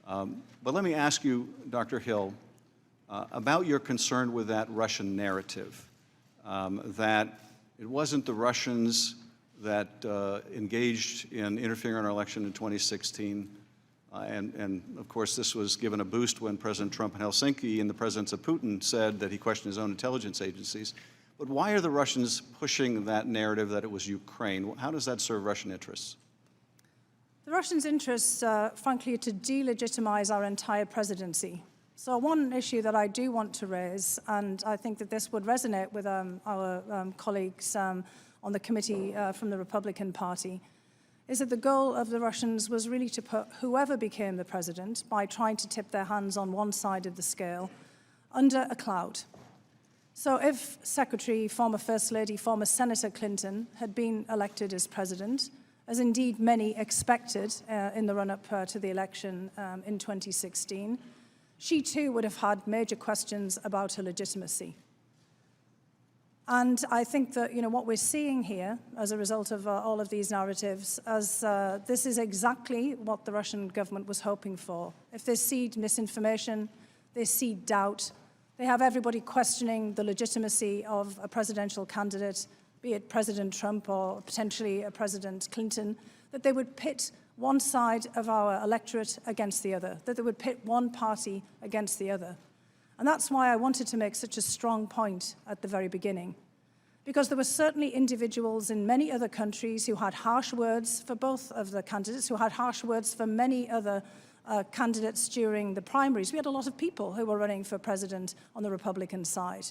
But let me ask you, Dr. Hill, about your concern with that Russian narrative, that it wasn't the Russians that engaged in interfering in our election in 2016. And of course, this was given a boost when President Trump in Helsinki and the presence of Putin said that he questioned his own intelligence agencies. But why are the Russians pushing that narrative that it was Ukraine? How does that serve Russian interests? The Russians' interests, frankly, are to delegitimize our entire presidency. So one issue that I do want to raise, and I think that this would resonate with our colleagues on the committee from the Republican Party, is that the goal of the Russians was really to put whoever became the president, by trying to tip their hands on one side of the scale, under a cloud. So if Secretary, former First Lady, former Senator Clinton had been elected as president, as indeed many expected in the run-up to the election in 2016, she too would have had major questions about her legitimacy. And I think that what we're seeing here as a result of all of these narratives, as this is exactly what the Russian government was hoping for. If they seed misinformation, they seed doubt, they have everybody questioning the legitimacy of a presidential candidate, be it President Trump or potentially a President Clinton, that they would pit one side of our electorate against the other, that they would pit one party against the other. And that's why I wanted to make such a strong point at the very beginning. Because there were certainly individuals in many other countries who had harsh words for both of the candidates, who had harsh words for many other candidates during the primaries. We had a lot of people who were running for president on the Republican side.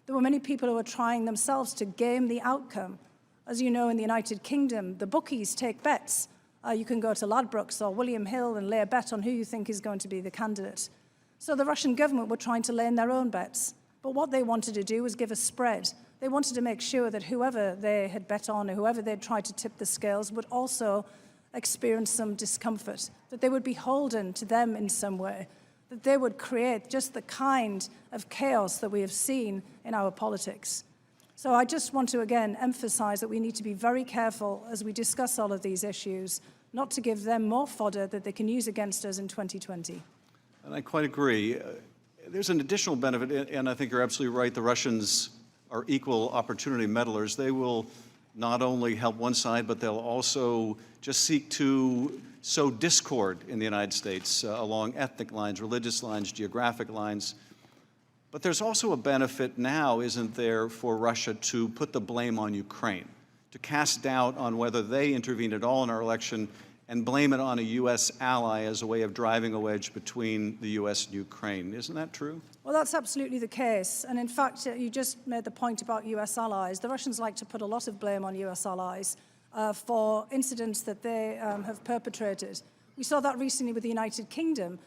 There were many people who were trying themselves to game the outcome. As you know, in the United Kingdom, the bookies take bets. You can go to Ladbrokes or William Hill and lay a bet on who you think is going to be the candidate. So the Russian government were trying to lay in their own bets. But what they wanted to do was give a spread. They wanted to make sure that whoever they had bet on or whoever they'd tried to tip the scales would also experience some discomfort, that they would be beholden to them in some way, that they would create just the kind of chaos that we have seen in our politics. So I just want to again emphasize that we need to be very careful as we discuss all of these issues, not to give them more fodder that they can use against us in 2020. And I quite agree. There's an additional benefit, and I think you're absolutely right, the Russians are equal opportunity meddlers. They will not only help one side, but they'll also just seek to sow discord in the United States along ethnic lines, religious lines, geographic lines. But there's also a benefit now, isn't there, for Russia to put the blame on Ukraine, to cast doubt on whether they intervened at all in our election and blame it on a U.S. ally as a way of driving a wedge between the U.S. and Ukraine. Isn't that true? Well, that's absolutely the case. And in fact, you just made the point about U.S. allies. The Russians like to put a lot of blame on U.S. allies for incidents that they have perpetrated. We saw that recently with the United Kingdom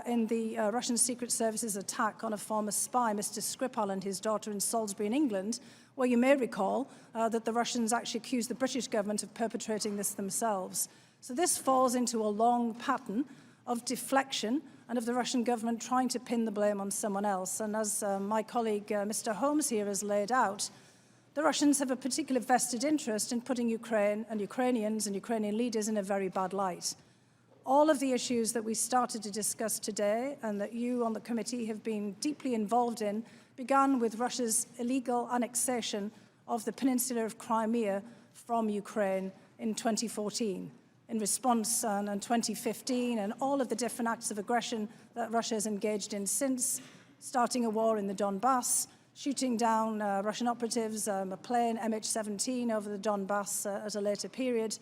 in the Russian Secret Service's attack on a former spy, Mr. Skripal, and his daughter in Salisbury in England, where you may recall that the Russians actually accused the British government of perpetrating this themselves. So this falls into a long pattern of deflection and of the Russian government trying to pin the blame on someone else. And as my colleague, Mr. Holmes here, has laid out, the Russians have a particular vested interest in putting Ukraine and Ukrainians and Ukrainian leaders in a very bad light. All of the issues that we started to discuss today and that you on the committee have been deeply involved in began with Russia's illegal annexation of the peninsula of Crimea from Ukraine in 2014. In response in 2015 and all of the different acts of aggression that Russia has engaged in since, starting a war in the Donbass, shooting down Russian operatives, a plane MH17 over the Donbass at a later period.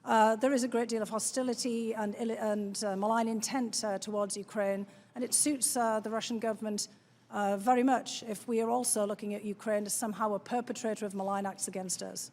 There is a great deal of hostility and malign intent towards Ukraine, and it suits the Russian government very much if we are also looking at Ukraine as somehow a perpetrator of malign acts against us.